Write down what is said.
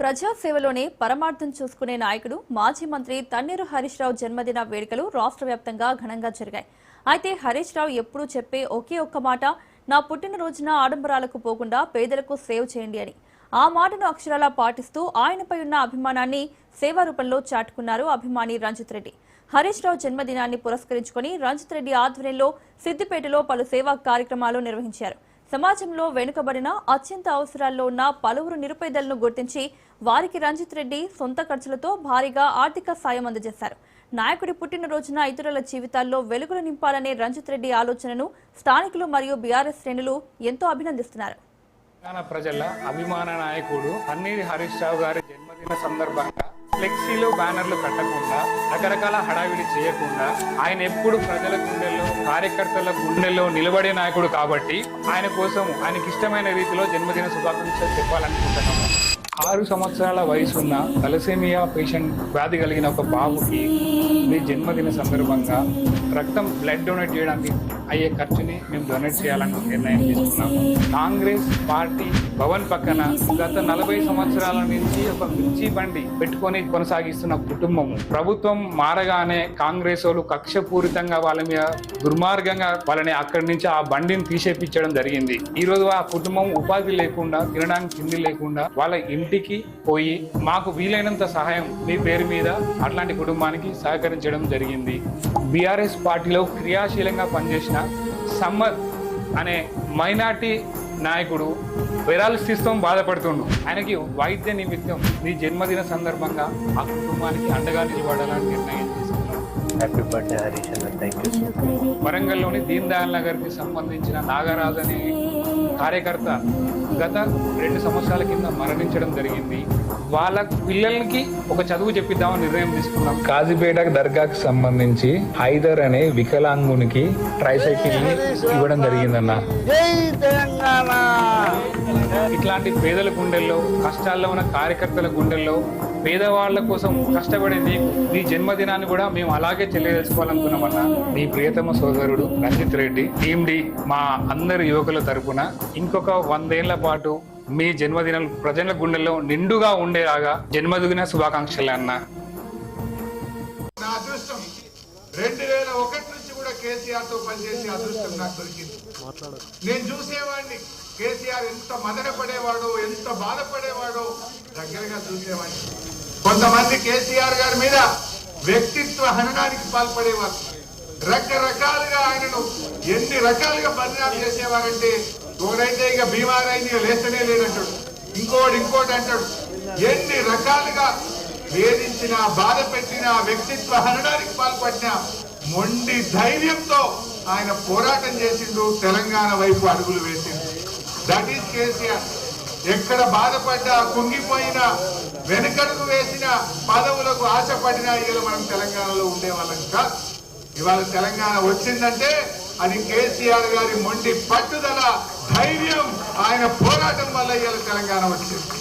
ప్రజాసేవలోనే పరమార్థం చూసుకునే నాయకుడు మాజీ మంత్రి తన్నీరు హరీష్ రావు జన్మదిన వేడుకలు రాష్ట్ర వ్యాప్తంగా ఘనంగా జరిగాయి. అయితే హరీష్ రావు ఎప్పుడూ చెప్పే ఒకే ఒక్క మాట, నా పుట్టినరోజున ఆడంబరాలకు పోకుండా పేదలకు సేవ్ చేయండి అని. ఆ మాటను అక్షరాలా పాటిస్తూ ఆయనపై ఉన్న అభిమానాన్ని సేవా రూపంలో చాటుకున్నారు అభిమాని రంజిత్ రెడ్డి. హరీష్ రావు జన్మదినాన్ని పురస్కరించుకుని రంజిత్ రెడ్డి ఆధ్వర్యంలో సిద్దిపేటలో పలు సేవా కార్యక్రమాలు నిర్వహించారు. సమాజంలో వెనుకబడిన అత్యంత అవసరాల్లో ఉన్న పలువురు నిరుపేదలను గుర్తించి వారికి రంజిత్ రెడ్డి సొంత ఖర్చులతో భారీగా ఆర్థిక సాయం అందజేశారు. నాయకుడి పుట్టినరోజున ఇతరుల జీవితాల్లో వెలుగులు నింపాలనే రంజిత్ రెడ్డి ఆలోచనను స్థానికులు మరియు బీఆర్ఎస్ శ్రేణులు ఎంతో అభినందిస్తున్నారు. ప్రజల అభిమాన నాయకుడు తన్నీరు హరీష్ రావు గారి జన్మదిన సందర్భంగా ఫ్లెక్సీలు బ్యానర్లు కట్టకుండా రకరకాల హడావిడి చేయకుండా ఆయన ఎప్పుడు ప్రజల గుండెల్లో కార్యకర్తల గుండెల్లో నిలబడే నాయకుడు కాబట్టి ఆయన కోసం ఆయనకి ఇష్టమైన రీతిలో జన్మదిన శుభాకాంక్షలు చెప్పాలనుకుంటున్నాము. 6 సంవత్సరాల వయసున్న తలసేమియా పేషెంట్ వ్యాధి కలిగిన ఒక బాబుకి మీ జన్మదిన సందర్భంగా రక్తం బ్లడ్ డొనేట్ చేయడానికి అయ్యే ఖర్చుని మేము డొనేట్ చేయాలని నిర్ణయం తీసుకున్నాము. కాంగ్రెస్ పార్టీ భవన్ పక్కన గత 40 సంవత్సరాల నుంచి ఒక మిర్చి బండి పెట్టుకొని కొనసాగిస్తున్న కుటుంబము ప్రభుత్వం మారగానే కాంగ్రెస్ వాళ్ళు కక్షపూరితంగా వాళ్ళ మీద దుర్మార్గంగా వాళ్ళని అక్కడి నుంచి ఆ బండిని తీసేపించడం జరిగింది. ఈ రోజు ఆ కుటుంబం ఉపాధి లేకుండా తినడానికి తిండి లేకుండా వాళ్ళ ఇంటికి పోయి మాకు వీలైనంత సహాయం మీ పేరు మీద అట్లాంటి కుటుంబానికి సహకరించడం జరిగింది. బీఆర్ఎస్ పార్టీలో క్రియాశీలంగా పనిచేసిన సమ్మత్ అనే మైనార్టీ నాయకుడు పెరాలసిస్తో బాధపడుతుండు. ఆయనకి వైద్య నిమిత్తం మీ జన్మదిన సందర్భంగా ఆ కుటుంబానికి అండగా నిలబడాలని నిర్ణయం తీసుకున్నాం. హ్యాపీ బర్త్డే హరీష్ అన్న, థ్యాంక్ యూ. వరంగల్లోని దీన్ దయాళ్ నగర్కి సంబంధించిన నాగరాజ్ అనే కార్యకర్త గత 2 సంవత్సరాల కింద మరణించడం జరిగింది. వాళ్ళ పిల్లలకి ఒక చదువు చెప్పిద్దామని నిర్ణయం తీసుకున్నాం. కాజీపేట దర్గాకి సంబంధించి హైదర్ అనే వికలాంగునికి ట్రైసైకిల్ ని ఇవ్వడం జరిగిందన్న. ఇట్లాంటి పేదల గుండెల్లో, కష్టాల్లో ఉన్న కార్యకర్తల గుండెల్లో, పేదవాళ్ల కోసం కష్టపడే నీ జన్మదినాన్ని కూడా మేము అలాగే తెలియజేసుకోవాలనుకున్నామన్నా. మీ ప్రియతమ సోదరుడు రంజిత్ రెడ్డి టీమ్ డి మా అందరి యువకుల తరపున ఇంకొక 100 ఏళ్ల పాటు మీ జన్మదినం ప్రజల గుండెల్లో నిండుగా ఉండేలాగా జన్మదిన శుభాకాంక్షలు అన్న. నా అదృష్టం 2001 నుంచి కూడా కేసీఆర్ తో పనిచేసే అదృష్టం నాకు దొరికింది. నేను చూసేవాడిని కేసీఆర్ ఎంత మదన పడేవాడో, ఎంత బాధపడేవాడో దగ్గరగా చూసేవాడిని. కొంతమంది కేసీఆర్ గారి మీద వ్యక్తిత్వ హననానికి పాల్పడేవారు. రకరకాలుగా ఆయనను ఎన్ని రకాలుగా బదనాలు చేసేవారంటే, ఒకడైతే ఇక బీమారైంది లేస్తనే లేదంటాడు, ఇంకోటి అంటాడు. ఎన్ని రకాలుగా వేధించిన, బాధ పెట్టిన, వ్యక్తిత్వ హననానికి పాల్పడిన మొండి ధైర్యంతో ఆయన పోరాటం చేసిండు, తెలంగాణ వైపు అడుగులు వేసిండు. That is KCR. ఎక్కడ బాధపడ్డా, కుంగిపోయినా, వెనుకడుగు వేసిన, పదవులకు ఆశపడినా ఇవాళ మనం తెలంగాణలో ఉండేవాళ్ళం కాదు. ఇవాళ తెలంగాణ వచ్చిందంటే అది కేసీఆర్ గారి మొండి పట్టుదల, ధైర్యం, ఆయన పోరాటం వల్ల ఇవాళ తెలంగాణ వచ్చింది.